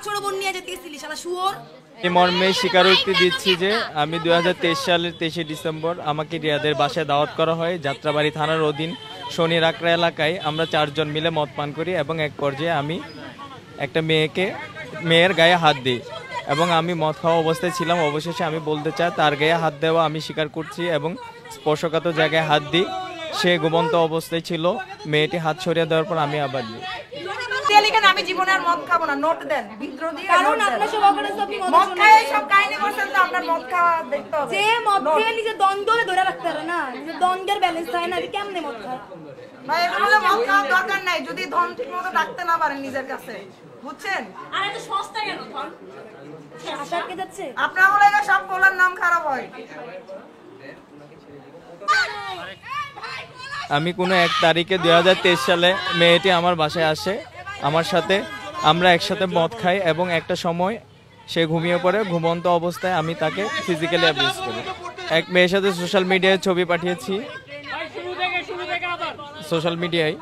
ছোট বোন নিয়ে যেতে গেছিলি শালা শুয়োর। এই মর্মে স্বীকারোক্তি দিচ্ছি যে আমি 2023 সালের 23 ডিসেম্বর আমাকে রিয়াদের বাসায় দাওয়াত করা হয় যাত্রাবাড়ি থানার অধীন শনির আকড়া এলাকায়। আমরা 4 জন মিলে মদ পান করি এবং এক পর্যায়ে আমি একটা মেয়ের গায়ে হাত দিই এবং আমি মদ খাওয়া অবস্থায় ছিলাম। অবশেষে আমি বলতে চাই তার গায়ে হাত দেওয়া আমি স্বীকার করছি এবং স্পর্শকাতর জায়গায় হাত দিই। সে ঘুমন্ত অবস্থায় ছিল। মেয়েটি হাত সরিয়ে দেওয়ার পর আমি আবার দিই। আমি জীবনে আর মদ খাবো না, নোট দেন বিদ্রোহ দিয়ে। কারণ আপনার সব অর্গানাইজ আপনি মদ খায় সব কাহিনী করছেন, তো আপনার মদ খাওয়া দেখতে হবে। যে মদ খেয়ে নিজে দ্বন্দ্বরে ধরে রাখতে পারে না, নিজে দ্বন্দ্বের ব্যালেন্স হয় না, কেমনে মদ খায় ভাই? এগুলো মদ খাওয়ার দরকার নাই যদি ধন ঠিকমতো রাখতে না পারেন নিজের কাছে, বুঝছেন? আর এত সস্তা কেন ধন? আশা কে যাচ্ছে আপনার বলে সব পোলার নাম খারাপ হয়। আমি কোনো এক তারিখে 2023 সালে মেয়েটি আমার বাসায় আসে আমার সাথে। আমরা একসাথে মদ খাই এবং একটা সময় সে ঘুমিয়ে পড়ে। ঘুমন্ত অবস্থায় আমি তাকে ফিজিক্যালি অ্যাবিউজ করি। এক মেয়ের সাথে সোশ্যাল মিডিয়ায় ছবি পাঠিয়েছি। সোশ্যাল মিডিয়ায়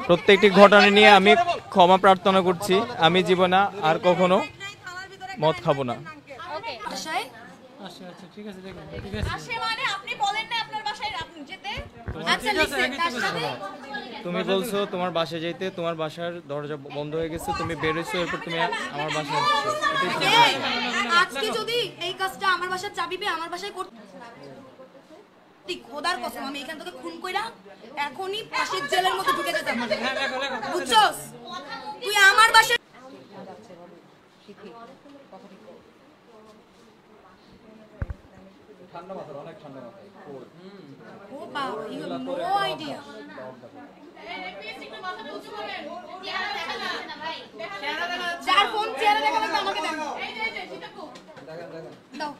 প্রত্যেকটি ঘটনা নিয়ে আমি ক্ষমা প্রার্থনা করছি। আমি জীবনে আর কখনো মদ খাবো না। তুমি বলছো তোমার বাসায় যেতে, তোমার বাসার দরজা বন্ধ হয়ে গেছে, তুমি বেরোইছো, এরপর তুমি আমার বাসায় আসছো। আজকে যদি এই কাজটা আমার বাসার চাবি পেয়ে আমার বাসায় করতে, খোদার কসম আমি এখান থেকে খুন কইরা এখনই ফাঁসির জেলের মধ্যে ঢুকে যেতাম, বুঝছস? তুই আমার বাসায় ঠান্ডা মাথা, অনেক ঠান্ডা মাথা। ও বাবা, ইউ হ্যাভ নো আইডিয়া। যার ফোন চেহারা দেখা লাগবে আমাকে দেন। দাও।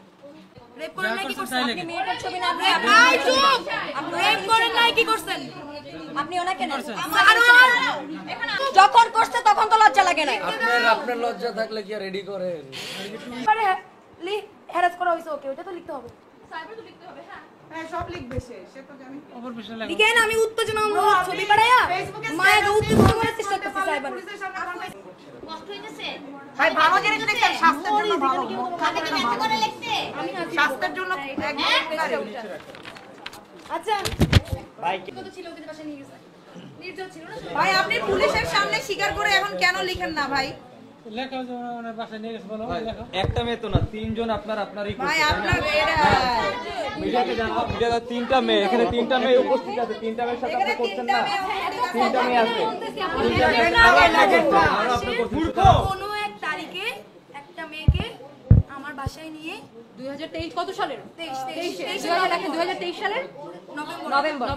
রেপ করেন নাই কি করছেন? আপনি মেয়েটার ছবি না আপনি চুপ। আপনি রেপ করেন নাই কি করছেন? আপনি ওনাকে নেন। যখন করতে তখন তো লজ্জা লাগে না। আপনার লজ্জা থাকলে কি রেডি করেন? আরে লি হ্যারাস করা হইছে, ওকে ওটা তো লিখতে হবে। সাইবার তো লিখতে হবে। হ্যাঁ হ্যাঁ সব লিখবে সে তো জানি। ওপর পিছনে লেখা লিখেন। আমি উত্তেজনা ছবি পাঠায়া মায়াকে উত্তেজনা করার চেষ্টা করতেছি। সাইবার কষ্ট হইতেছে ভাই, ভালো জিনিস লিখতে শাস্ত্রের জন্য ভালো। খাতে কি এত করে লিখতে? আমি শাস্ত্রের জন্য একদম। আচ্ছা ভাই কত ছিল ওদের পাশে নিয়ে গেছে, নির্দোষ ছিল না ভাই। আপনি পুলিশের সামনে স্বীকার করে এখন কেন লিখেন না ভাই? লেখা ওনার বাসায় নিয়ে গেছে বলো। একটা মেয়ে তো না, 3 জন আপনারই ভাই। আপনার মিডিয়াতে জানাও, মিডিয়াতে 3টা মেয়ে, এখানে 3টা মেয়ে উপস্থিত আছে। 3টা মেয়ের সাথে আপনি করছেন না? 3টা মেয়ে আছে। কোন এক তারিখে একটা মেয়েকে আমার বাসায় নিয়ে 2023 কত সালের? 23 দেখেন 2023 সালের নভেম্বর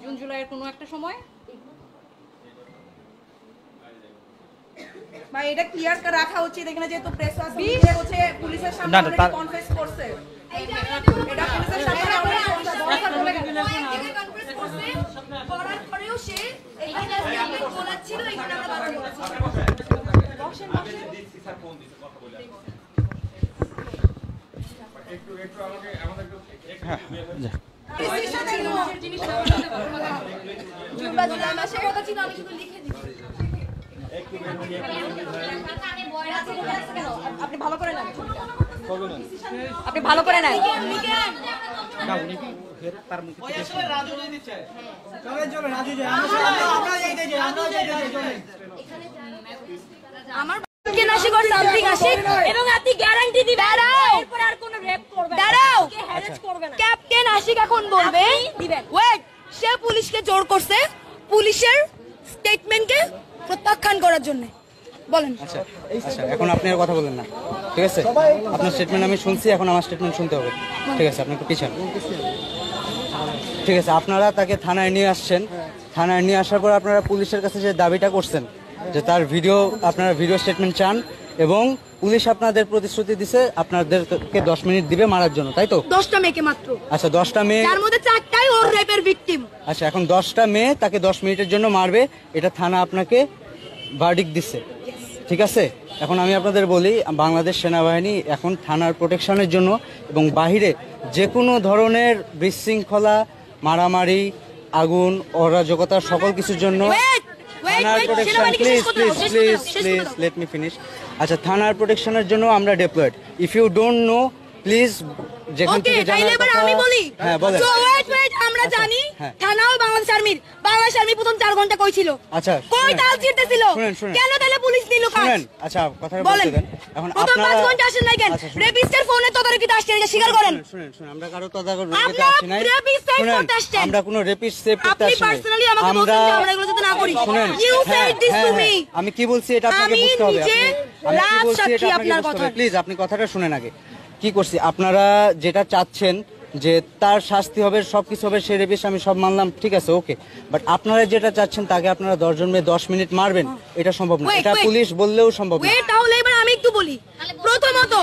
জুন জুলাইয়ের কোনো একটা সময়। ভাই এটা ক্লিয়ার করে রাখা উচিত এখানে, যেহেতু প্রেস আছে হচ্ছে পুলিশের সামনে কনফেস করছে। এটা পুলিশের সামনে কনফেস করছে করার পরেও সে এখানে আমি বলাচ্ছিল, এখানে আমরা কথা বলছি। বসেন দিচ্ছি স্যার, ফোন দিতে কথা বলে একটু আমাদের হ্যাঁ যা জুলাই মাসে কথা ছিল, আমি শুধু লিখে দিচ্ছি। আপনি ভালো করে নেন, আপনি ভালো করে নেন। আমার নাশি করে সামথিং আসে এবং আপনি গ্যারান্টি দিবেন এরপর আর কোনো রেপ করবে না। দাঁড়াও, ক্যাপ্টেন আশিক এখন বলবে দিবেন। ওয়েট, সে পুলিশকে জোর করছে পুলিশের স্টেটমেন্টকে প্রত্যাখ্যান করার জন্য। বলেন। আচ্ছা এখন আপনি আর কথা বলেন না, ঠিক আছে? আপনার স্টেটমেন্ট আমি শুনছি, এখন আমার স্টেটমেন্ট শুনতে হবে, ঠিক আছে? আপনি একটু পিছান, ঠিক আছে? আপনারা তাকে থানায় নিয়ে আসছেন। থানায় নিয়ে আসার পর আপনারা পুলিশের কাছে যে দাবিটা করছেন যে তার আপনারা ভিডিও স্টেটমেন্ট চান এবং পুলিশ আপনাদের প্রতিশ্রুতি দিছে আপনাদেরকে 10 মিনিট দিবে মারার জন্য, তাই তো? 10টা মেয়েকে মাত্র। আচ্ছা 10টা মেয়ে, তার মধ্যে 4টাই ওর রেপের ভিকটিম। আচ্ছা এখন 10টা মেয়ে তাকে 10 মিনিটের জন্য মারবে, এটা থানা আপনাকে ভার্ডিক্ট দিচ্ছে, ঠিক আছে? এখন আমি আপনাদের বলি, বাংলাদেশ সেনাবাহিনী এখন থানার প্রোটেকশনের জন্য এবং বাহিরে যে কোনো ধরনের বিশৃঙ্খলা, মারামারি, আগুন, অরাজকতা সকল কিছুর জন্য থানার protection please let me finish. আচ্ছা, থানার প্রোটেকশনের জন্য আমরা deployed. If you don't know please যেখান থেকে জানার কথা। আমি বলি, হ্যাঁ বলেন। সো ওয়েট আমরা জানি থানাও বাংলাদেশ আর্মি প্রথম 4 ঘন্টা কই ছিল? আচ্ছা, কই তাল ছিড়তেছিল? শুনেন। কেন তাহলে পুলিশ নিল কাজ? শুনেন, আচ্ছা কথাটা বলতে দেন। এখন প্রথম আপনারা 5 ঘন্টা আসেন নাই কেন? রেপিস্টের ফোনে তদারকিতে আসছেন, এটা স্বীকার করেন। শুনেন, আমরা কারো তদারকিতে আসি নাই। আমরা কোনো রেপিস্ট সেভ করতে আসি নাই। আপনি পার্সোনালি আমাকে বলছেন যে আমরা এগুলো যাতে না করি। শুনেন, you said this to me. আমি কি বলছি এটা আপনাকে বুঝতে হবে। আপনার প্লিজ আপনি কথাটা শুনেন আগে। কি করছি, আপনারা যেটা চাচ্ছেন যে তার শাস্তি হবে, সবকিছু হবে, সে রেপিস্ট আমি সব মানলাম, ঠিক আছে ওকে, বাট আপনারা যেটা চাচ্ছেন তাকে আপনারা 10 জন মেয়ে 10 মিনিট মারবেন, এটা সম্ভব না। এটা পুলিশ বললেও সম্ভব না। তাহলে এবার আমি একটু বলি। প্রথমত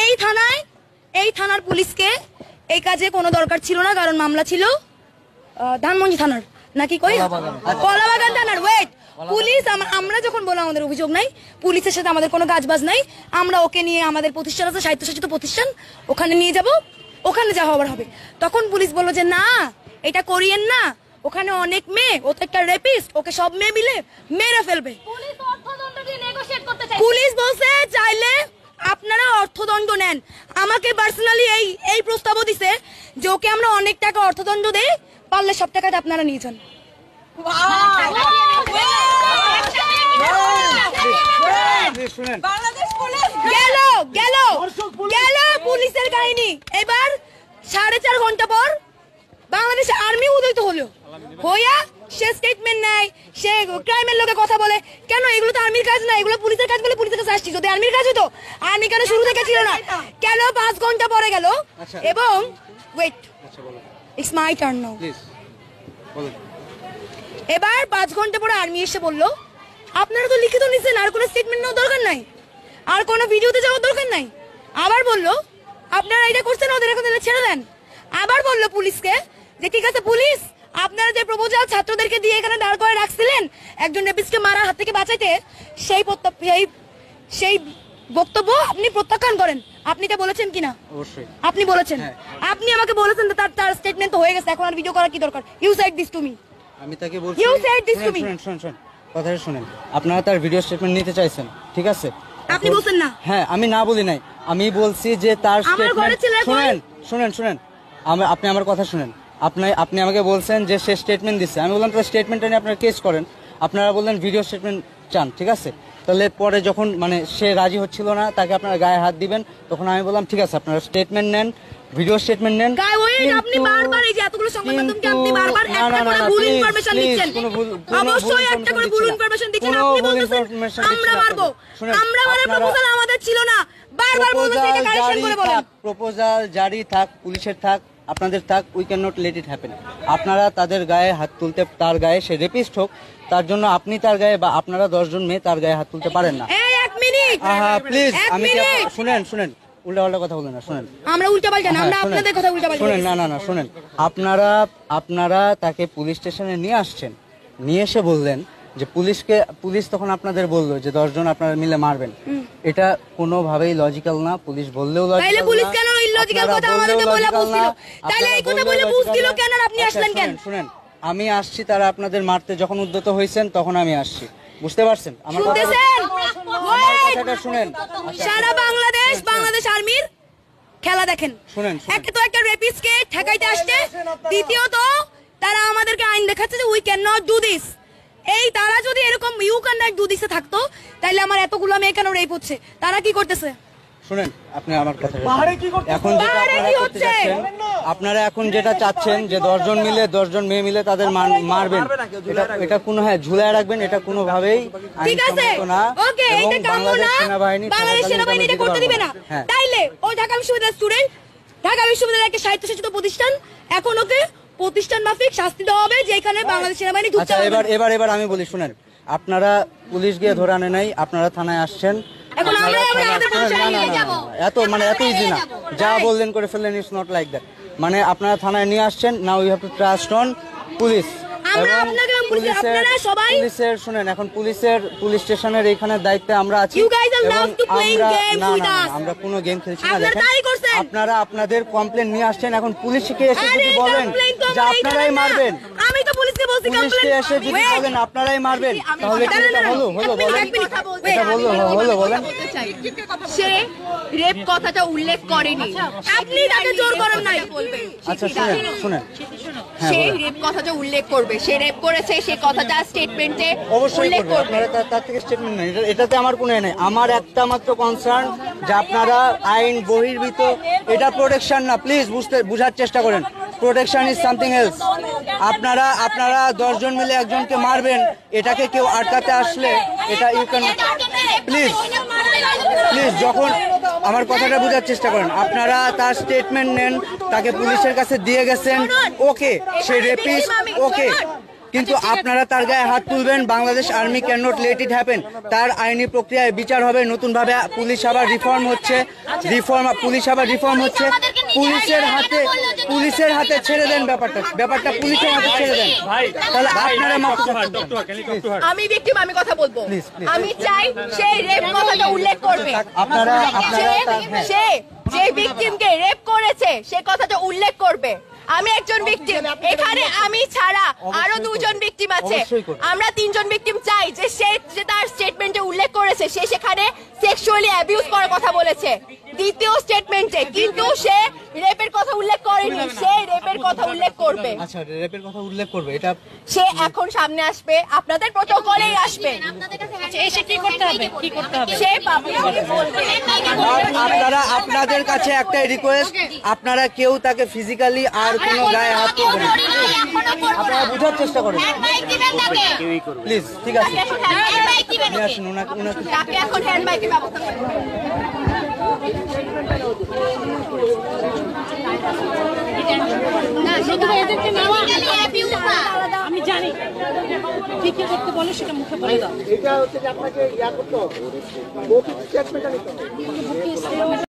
এই থানার পুলিশকে এই কাজে কোনো দরকার ছিল না, কারণ মামলা ছিল ধানমন্ডি থানার নাকি কলাবাগান থানার। ওয়েট, পুলিশ আমরা যখন বললাম আমাদের অভিযোগ নাই, পুলিশের সাথে আমাদের কোনো কাজবাজ নাই, আমরা ওকে নিয়ে আমাদের প্রতিষ্ঠান আছে স্বায়ত্তশাসিত প্রতিষ্ঠান, ওখানে নিয়ে যাব, ওখানে যা হবার হবে। তখন পুলিশ বললো যে না এটা করিয়েন না, ওখানে অনেক মেয়ে, ও তো একটা রেপিস্ট, ওকে সব মেয়ে মিলে মেরে ফেলবে। পুলিশ বলছে চাইলে আপনারা অর্থদণ্ড নেন। আমাকে পার্সোনালি এই প্রস্তাবও দিছে যে ওকে আমরা অনেক টাকা অর্থদণ্ড দেই, পারলে সব টাকাটা আপনারা নিয়ে যান। গেল পুলিশের কাহিনী। এবার 4.5 ঘন্টা পর বাংলাদেশ আর্মি উদয়িত হলো, হইয়া সে স্টেটমেন্ট নেয়, সে ক্রাইমের লোকে কথা বলে। কেন? এগুলো তো আর্মির কাজ না, এগুলো পুলিশের কাজ বলে পুলিশের কাছে আসছি। যদি আর্মির কাজ হতো, আর্মি কেন শুরু থেকে ছিল না? কেন 5 ঘন্টা পরে গেল? এবং wait, it's my turn now. এবার 5 ঘন্টা পরে আর্মি এসে বললো আপনারা তো লিখিত নিছেন, আর কোনো স্টেটমেন্ট নেওয়ার দরকার নাই, আর কোনো ভিডিওতে যাওয়ার দরকার নাই। আবার বললো আপনারা এটা করছেন, ওদের এখন ছেড়ে দেন। আবার বললো পুলিশকে যে ঠিক আছে পুলিশ, আপনারা যে প্রপোজাল ছাত্রদেরকে দিয়ে এখানে দাঁড় করে রাখছিলেন একজন রেপিস্টকে মারার হাত থেকে বাঁচাইতে, সেই বক্তব্য আপনি প্রত্যাখ্যান করেন। আপনি এটা বলেছেন কিনা? অবশ্যই আপনি বলেছেন। আপনি আমাকে বলেছেন তার স্টেটমেন্ট তো হয়ে গেছে, এখন আর ভিডিও করার কি দরকার? You said this to me. আমি তাকে বলছি, you said this to me. শুনুন কথাটা শুনেন। আপনারা তার ভিডিও স্টেটমেন্ট নিতে চাইছেন, ঠিক আছে? আপনি বলছেন না? হ্যাঁ, আমি না বলি নাই, আমি বলছি যে তার স্টেটমেন্ট শুনেন। আপনি আমার কথা শুনেন। আপনি আমাকে বলছেন যে সে স্টেটমেন্ট দিচ্ছে, আমি বললাম তার স্টেটমেন্টটা নিয়ে আপনারা কেস করেন। আপনারা বললেন ভিডিও স্টেটমেন্ট চান, ঠিক আছে? তাহলে পরে যখন মানে সে রাজি হচ্ছিল না, তাকে আপনারা গায়ে হাত দিবেন, তখন আমি বললাম ঠিক আছে আপনারা স্টেটমেন্ট নেন, ভিডিও স্টেটমেন্ট নেন। আপনি বারবার এই যে এতগুলো সংবাদ মাধ্যমকে আপনি বারবার একটা করে ভুল ইনফরমেশন দিচ্ছেন। অবশ্যই একটা করে ভুল ইনফরমেশন দিচ্ছেন। আপনি বলতেছেন আমরা মারবো, আমরা মারার প্রপোজাল আমাদের ছিল না, বারবার বলতেছেন এটা কারেকশন করে বলেন। প্রপোজাল জারি থাক, পুলিশের থাক, আপনাদের থাক, we can not let it happen. আপনারা তাদের গায়ে হাত তুলতে, তার গায়ে সে রেপিস্ট হোক, তার জন্য আপনি তার গায়ে বা আপনারা 10 জন মেয়ে তার গায়ে হাত তুলতে পারেন না। এই 1 মিনিট প্লিজ, আমি শুনেন উল্টা কথা বলেন না, শুনেন। আমরা উল্টা পাল্টা না, আমরা আপনাদের কথা উল্টা পাল্টা শুনেন। না শুনেন, আপনারা তাকে পুলিশ স্টেশনে নিয়ে আসছেন, নিয়ে এসে বললেন যে পুলিশ তখন আপনাদের বললো যে 10 জন আপনারা মিলে মারবেন। এটা কোনোভাবেই লজিক্যাল না। পুলিশ বললেও লজিক্যাল না। তাইলে পুলিশ কেন ইলজিক্যাল কথা আমাদেরকে বলে বুঝছিল? তাইলে এই কথা বলে বুঝছিল কেন আর আপনি আসলেন কেন? শুনেন, আমি আসছি তারা আপনাদের মারতে যখন উদ্যত হয়েছেন তখন আমি আসছি, বুঝতে পারছেন আমার কথাটা? শুনেন, সারা বাংলাদেশ আর্মির খেলা দেখেন। শুনেন, একটা রেপিস্টকে ঠেকাইতে আসছে, দ্বিতীয়ত তারা আমাদেরকে আইন দেখাচ্ছে যে we can not do this. তারা যদি এরকম ইউ ক্যান নট ডু দিসে থাকতো, তাইলে আমার এতগুলো মেয়ে কেন রেপ হচ্ছে? তারা কি করতেছে? শুনেন, আপনি আমার কথা এখন যেটা আপনারা করতে যাচ্ছেন, আপনারা এখন যেটা চাচ্ছেন যে 10 জন মিলে 10 জন মেয়ে মিলে তাদের মারবেন, এটা কোনো ঝুলায় রাখবেন, এটা কোনোভাবেই আইনসম্মত না। ওকে, এটা কাম্য না। বাংলাদেশ সেনাবাহিনী এটা করতে দিবে না। তাইলে ওই ঢাকা বিশ্ববিদ্যালয়ের স্টুডেন্ট, ঢাকা বিশ্ববিদ্যালয়ের একটা স্বায়ত্তশাসিত প্রতিষ্ঠান, এখন ওকে প্রতিষ্ঠান মাফিক শাস্তি দেওয়া হবে যেখানে বাংলাদেশ সেনাবাহিনী ঢুকতে পারবে না। এবার আমি বলি, শুনেন, আপনারা পুলিশ গিয়ে ধরে আনে নাই, আপনারা থানায় আসছেন। এখন আমরা এত ইজি না, যা বললেন করে ফেললেন, ইটস নট লাইক দ্যাট। মানে আপনারা থানায় নিয়ে আসছেন, now you have to trust on police. শুনেন, এখন পুলিশ স্টেশনের এখানে দায়িত্বে আমরা আছি। আমরা কোনো গেম খেলছি না। দেখেন, আপনারা আপনাদের কমপ্লেন নিয়ে আসছেন, এখন পুলিশকে এসে যদি বলেন যে আপনারাই মারবেন, আমি তো পুলিশকে বলছি পুলিশকে এসে যদি বলেন আপনারাই মারবেন তাহলে কি এটা হলো বলেন এটা হলো বলেন সে রেপ কথাটা উল্লেখ করেনি, আপনি তাকে জোর করেন নাই বলবে আচ্ছা শুনেন সে রেপ কথাটা উল্লেখ করবে, সে রেপ করেছে সে কথাটা স্টেটমেন্টে অবশ্যই উল্লেখ করবে, করবে। আপনারা তার থেকে স্টেটমেন্ট নেন, এটাতে আমার কোনো নেই। আমার একটা মাত্র কনসার্ন যে আপনারা আইন বহির্ভূত, এটা প্রোটেকশন না, প্লিজ বুঝার চেষ্টা করেন। Protection is something else. আপনারা 10 জন মিলে একজনকে মারবেন, এটাকে কেউ আটকাতে আসলে এটা ইউ ক্যান প্লিজ যখন আমার কথাটা বোঝার চেষ্টা করেন, আপনারা তার স্টেটমেন্ট নেন, তাকে পুলিশের কাছে দিয়ে গেছেন, ওকে সে রেপিস্ট, ওকে, কিন্তু আপনারা তার গায়ে হাত তুলবেন। Bangladesh army can not let it happen. তার আইনি প্রক্রিয়ায় বিচার হবে, নতুনভাবে পুলিশ আবার রিফর্ম হচ্ছে, পুলিশ আবার রিফর্ম হচ্ছে। পুলিশের হাতে ছেড়ে দেন ব্যাপারটা পুলিশের হাতে ছেড়ে দেন, তাহলে আপনারা আমি ভিকটিম, আমি কথা বলবো। আমি চাই সেই রেপ কথাটা উল্লেখ করবে। সে যে ভিকটিমকে রেপ করেছে সে কথাটা উল্লেখ করবে। আমি একজন ভিকটিম, এখানে আমি ছাড়া আরো 2 জন ভিকটিম আছে, আমরা 3 জন ভিকটিম চাই যে সে যে তার স্টেটমেন্টে উল্লেখ করেছে সে সেখানে সেক্সুয়ালি অ্যাবিউজ করার কথা বলেছে দ্বিতীয় স্টেটমেন্টে, কিন্তু সে রেপের কথা উল্লেখ করেনি, সে রেপের কথা উল্লেখ করবে। আচ্ছা রেপের কথা উল্লেখ করবে, এটা সে এখন সামনে আসবে, আপনাদের প্রটোকলেই আসবে। এসে কি করতে হবে সে পাবলিকলি বলবে। আপনাদের কাছে একটাই রিকোয়েস্ট, আপনারা কেউ তাকে ফিজিক্যালি আর কোনো গায়ে হাত তুলবেন না, আপনারা বোঝার চেষ্টা করেন প্লিজ। ঠিক আছে, নিয়ে আসুন ওনাকে। তাকে এখন হ্যান্ড মাইকের ব্যবস্থা করুন। আমি জানি কি কি করতে বলে সেটা মুখে বলে দাও। এটা হচ্ছে যে আপনাকে ইয়া করতে হবে, মৌখিক স্টেটমেন্টটা নিতে হবে।